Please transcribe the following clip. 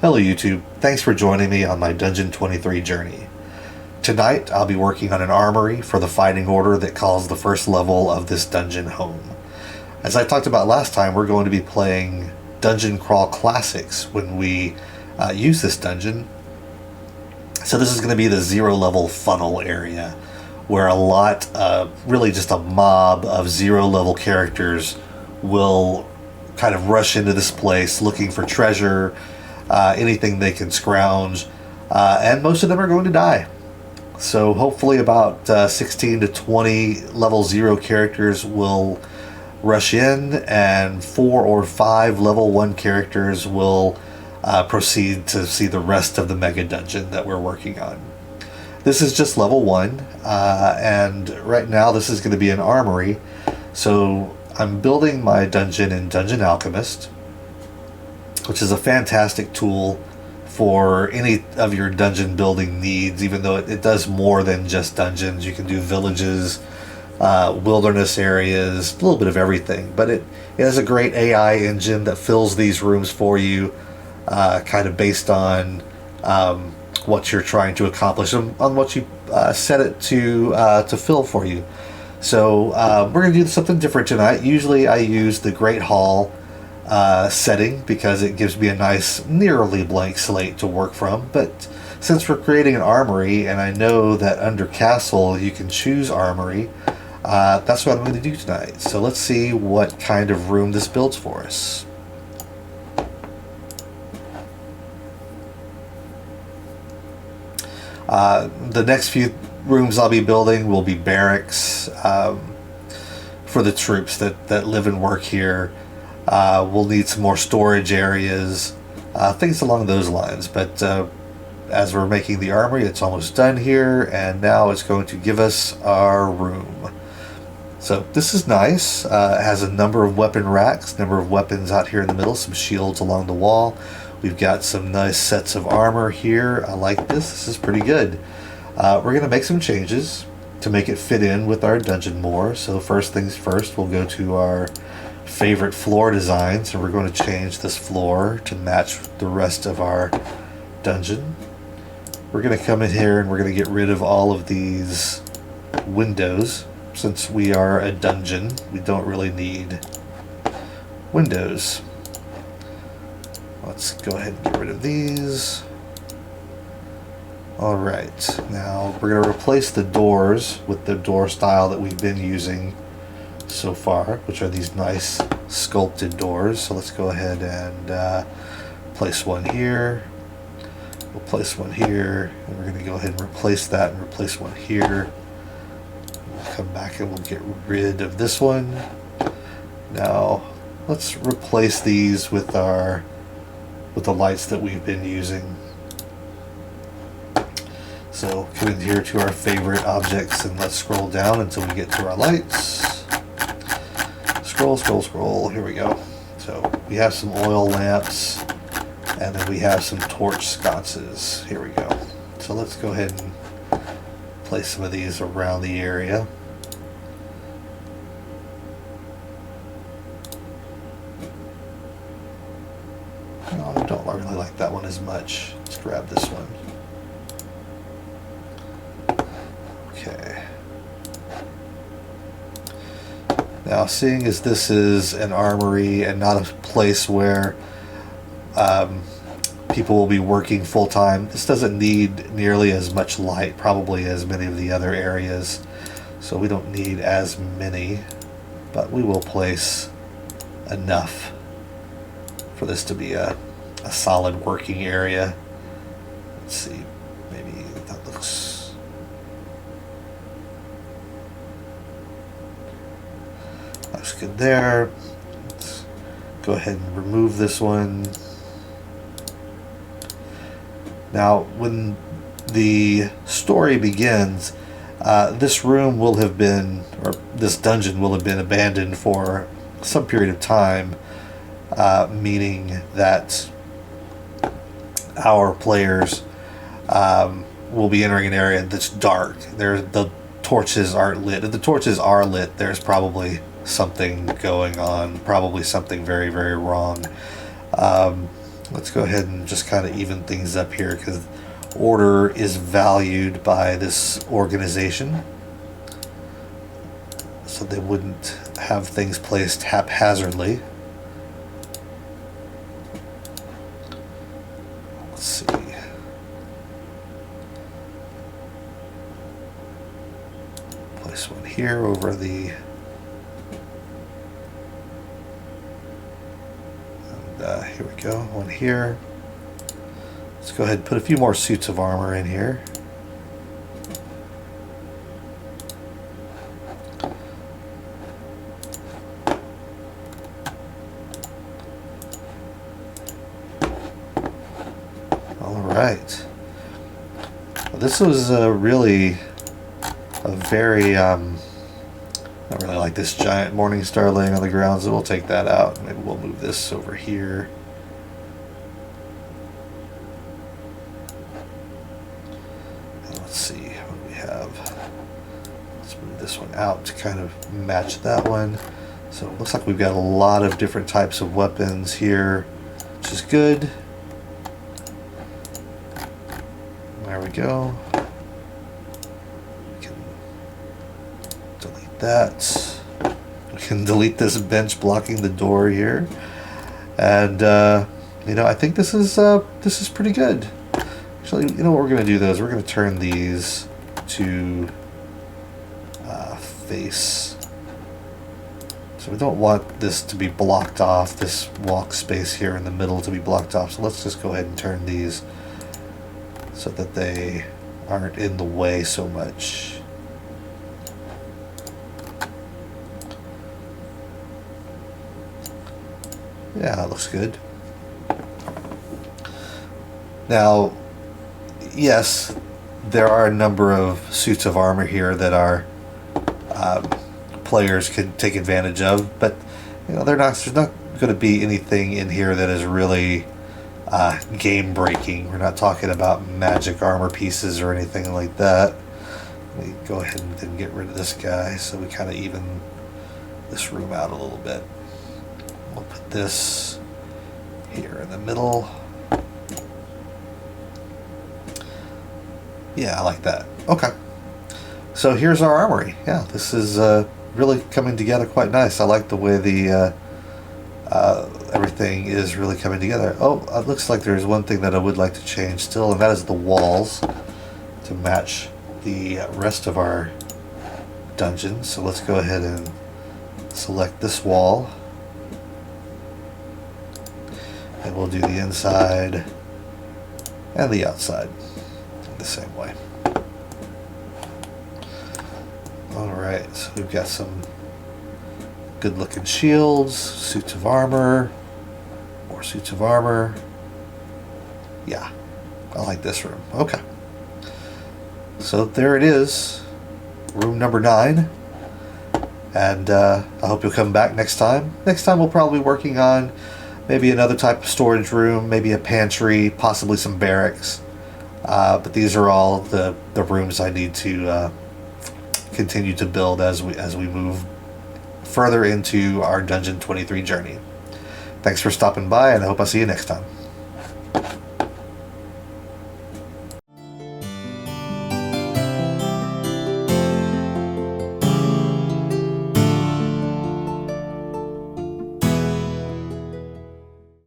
Hello YouTube, thanks for joining me on my Dungeon 23 journey. Tonight I'll be working on an armory for the fighting order that calls the first level of this dungeon home. As I talked about last time, we're going to be playing Dungeon Crawl Classics when we use this dungeon. So this is going to be the 0 level funnel area, where a lot, really just a mob of 0 level characters will kind of rush into this place looking for treasure, anything they can scrounge, and most of them are going to die. So hopefully about 16 to 20 level 0 characters will rush in, and 4 or 5 level 1 characters will proceed to see the rest of the mega dungeon that we're working on. This is just level 1, and right now this is going to be an armory. So I'm building my dungeon in Dungeon Alchemist, which is a fantastic tool for any of your dungeon building needs, even though it does more than just dungeons. You can do villages, wilderness areas, a little bit of everything. But it has a great AI engine that fills these rooms for you, kind of based on what you're trying to accomplish, on what you set it to fill for you. So we're going to do something different tonight. Usually I use the Great Hall setting because it gives me a nice nearly blank slate to work from, but since we're creating an armory and I know that under castle you can choose armory, that's what I'm going to do tonight. So let's see what kind of room this builds for us. The next few rooms I'll be building will be barracks for the troops that live and work here. We'll need some more storage areas, things along those lines. But as we're making the armory, it's almost done here, and now it's going to give us our room. So this is nice. It has a number of weapon racks, number of weapons out here in the middle, some shields along the wall. We've got some nice sets of armor here. I like this. This is pretty good. We're going to make some changes to make it fit in with our dungeon more. So first things first, we'll go to our favorite floor designs, and we're going to change this floor to match the rest of our dungeon. We're going to come in here and we're going to get rid of all of these windows. Since we are a dungeon, we don't really need windows. Let's go ahead and get rid of these. Alright, now we're going to replace the doors with the door style that we've been using so far, which are these nice sculpted doors. So let's go ahead and place one here. We'll place one here, and we're going to go ahead and replace that and replace one here. We'll come back and we'll get rid of this one. Now let's replace these with the lights that we've been using. So come in here to our favorite objects and let's scroll down until we get to our lights. Scroll, scroll, scroll. Here we go. So we have some oil lamps, and then we have some torch sconces. Here we go. So let's go ahead and place some of these around the area. Oh, I don't really like that one as much. Let's grab this one. Okay. Now, seeing as this is an armory and not a place where people will be working full-time, this doesn't need nearly as much light, probably as many of the other areas. So we don't need as many, but we will place enough for this to be a solid working area. Let's see, maybe that looks... Looks good there. Let's go ahead and remove this one. Now, when the story begins, this room will have been, or this dungeon will have been abandoned for some period of time, meaning that our players will be entering an area that's dark. The torches aren't lit. If the torches are lit, there's probably something going on, probably something very, very wrong. let's go ahead and just kind of even things up here, because order is valued by this organization. So they wouldn't have things placed haphazardly. Let's see. Place one here over the... here we go, one here. Let's go ahead and put a few more suits of armor in here. Alright. Well, this was really a very, not really like this giant morning star laying on the ground, so we'll take that out. Maybe we'll move this over here. And let's see what we have. Let's move this one out to kind of match that one. So it looks like we've got a lot of different types of weapons here, which is good. There we go. We can delete that. We can delete this bench blocking the door here, and you know, I think this is pretty good. Actually, you know what we're going to do though is we're going to turn these to face. So we don't want this to be blocked off, this walk space here in the middle to be blocked off. So let's just go ahead and turn these so that they aren't in the way so much. Yeah, that looks good. Now, yes, there are a number of suits of armor here that our players can take advantage of, but you know, there's not going to be anything in here that is really game breaking. We're not talking about magic armor pieces or anything like that. Let me go ahead and then get rid of this guy so we kind of even this room out a little bit. We'll put this here in the middle. Yeah, I like that. Okay. So here's our armory. Yeah, this is really coming together quite nice. I like the way the everything is really coming together. Oh, it looks like there's one thing that I would like to change still, and that is the walls to match the rest of our dungeon. So let's go ahead and select this wall, and we'll do the inside and the outside the same way. Alright, so we've got some good looking shields, suits of armor, more suits of armor. Yeah, I like this room. Okay. So there it is, room number 9. And I hope you'll come back next time. Next time we'll probably be working on maybe another type of storage room, maybe a pantry, possibly some barracks. But these are all the rooms I need to continue to build as we move further into our Dungeon 23 journey. Thanks for stopping by, and I hope I'll see you next time.